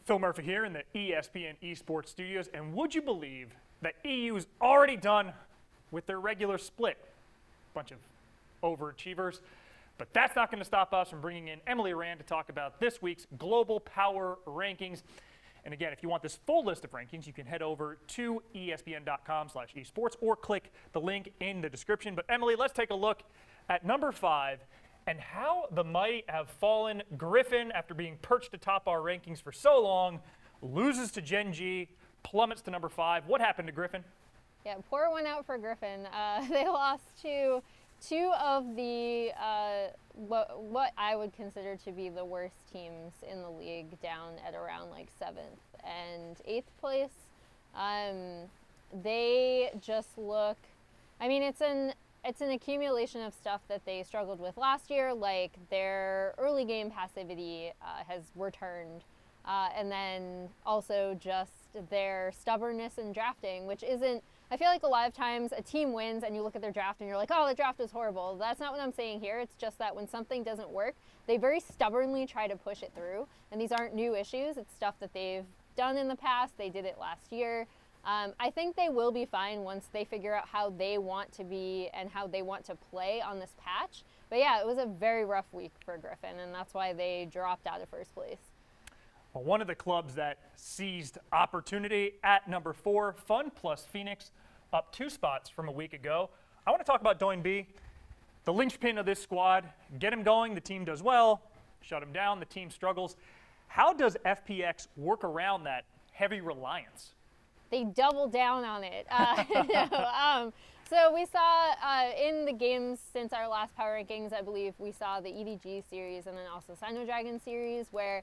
Phil Murphy here in the ESPN Esports studios, and would you believe that EU's already done with their regular split? Bunch of overachievers. But that's not going to stop us from bringing in Emily Rand to talk about this week's Global Power Rankings. And again, if you want this full list of rankings, you can head over to espn.com/esports or click the link in the description. But Emily, let's take a look at number 5 and how the mighty have fallen. Griffin, after being perched atop our rankings for so long, loses to Gen G, plummets to number 5. What happened to Griffin? Yeah, pour one out for Griffin. They lost to two of the what I would consider to be the worst teams in the league, down at around like 7th and 8th place. They just look, I mean, it's an accumulation of stuff that they struggled with last year, like their early game passivity has returned, and then also just their stubbornness in drafting, which isn't, I feel like a lot of times a team wins and you look at their draft and you're like, oh, the draft was horrible. That's not what I'm saying here. It's just that when something doesn't work, they very stubbornly try to push it through. And these aren't new issues. It's stuff that they've done in the past. They did it last year. I think they will be fine once they figure out how they want to be and how they want to play on this patch. But yeah, it was a very rough week for Griffin, and that's why they dropped out of first place. Well, one of the clubs that seized opportunity at number 4, Fun Plus Phoenix, up 2 spots from a week ago. I want to talk about Doinb, the linchpin of this squad. Get him going, the team does well. Shut him down, the team struggles. How does FPX work around that heavy reliance? They double down on it. So we saw in the games since our last Power Rankings, I believe we saw the EDG series and then also Sino Dragon series, where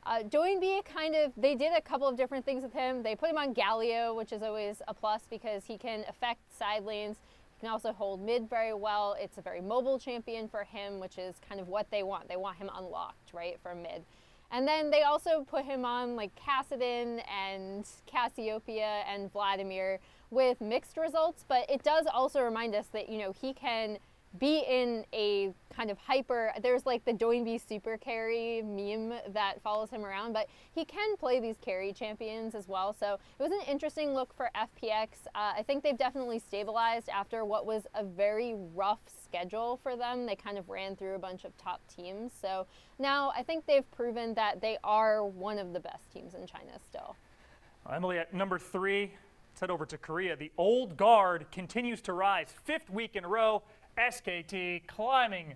Doinb they did a couple of different things with him. They put him on Galio, which is always a plus because he can affect side lanes. He can also hold mid very well. It's a very mobile champion for him, which is kind of what they want. They want him unlocked, right, from mid. And then they also put him on like Kassadin and Cassiopeia and Vladimir with mixed results, but it does also remind us that, you know, he can be in a kind of hyper, there's like the Doinb super carry meme that follows him around, but he can play these carry champions as well. So it was an interesting look for FPX. I think they've definitely stabilized after what was a very rough schedule for them. They kind of ran through a bunch of top teams. So now I think they've proven that they are one of the best teams in China still. Emily, at number 3, let's head over to Korea. The old guard continues to rise, 5th week in a row. SKT climbing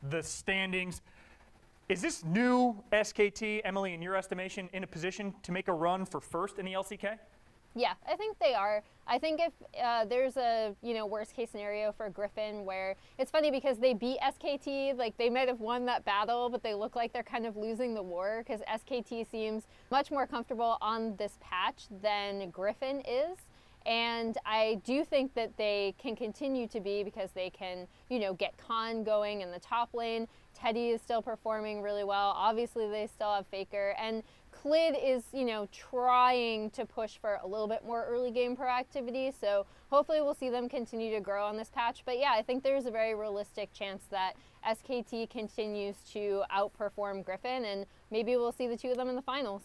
the standings. Is this new SKT, Emily, in your estimation, in a position to make a run for first in the LCK? Yeah, I think they are. I think if there's a worst case scenario for Griffin, where it's funny because they beat SKT, like they might have won that battle, but they look like they're kind of losing the war because SKT seems much more comfortable on this patch than Griffin is. And I do think that they can continue to be because they can, get Khan going in the top lane. Teddy is still performing really well. Obviously, they still have Faker. And Klid is, trying to push for a little bit more early game proactivity. So hopefully we'll see them continue to grow on this patch. But yeah, I think there's a very realistic chance that SKT continues to outperform Griffin. And maybe we'll see the two of them in the finals.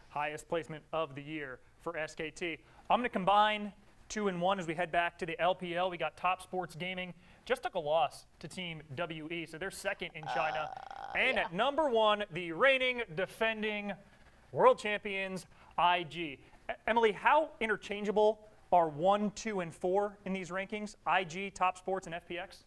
Highest placement of the year for SKT. I'm going to combine 2 and 1 as we head back to the LPL. We got Top Sports Gaming. Just took a loss to Team WE, so they're 2nd in China. And at number 1, the reigning, defending world champions, IG. Emily, how interchangeable are 1, 2, and 4 in these rankings? IG, Top Sports, and FPX?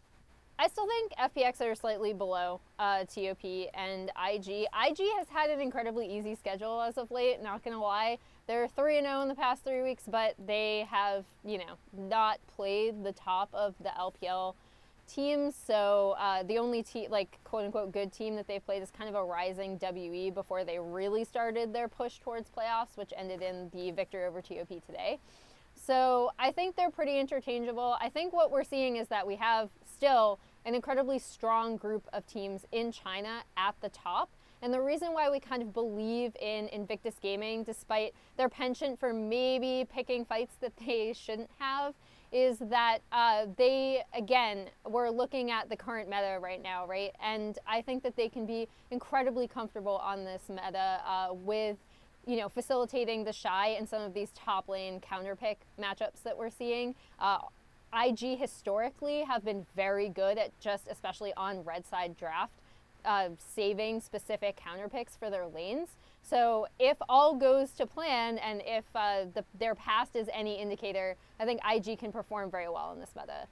I still think FPX are slightly below TOP and IG. IG has had an incredibly easy schedule as of late, not going to lie. They're 3-0 in the past 3 weeks, but they have, not played the top of the LPL teams. So the only quote-unquote good team that they've played is kind of a rising WE before they really started their push towards playoffs, which ended in the victory over TOP today. So I think they're pretty interchangeable. I think what we're seeing is that we have still an incredibly strong group of teams in China at the top. And the reason why we kind of believe in Invictus Gaming, despite their penchant for maybe picking fights that they shouldn't have, is that they, again, we're looking at the current meta right now, right? And I think that they can be incredibly comfortable on this meta with facilitating the Shy and some of these top lane counter pick matchups that we're seeing. IG historically have been very good at especially on red side draft, saving specific counter picks for their lanes. So if all goes to plan and if their past is any indicator, I think IG can perform very well in this meta.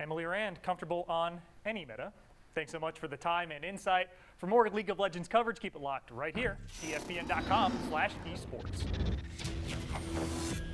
Emily Rand, comfortable on any meta. Thanks so much for the time and insight. For more League of Legends coverage, keep it locked right here, ESPN.com/esports.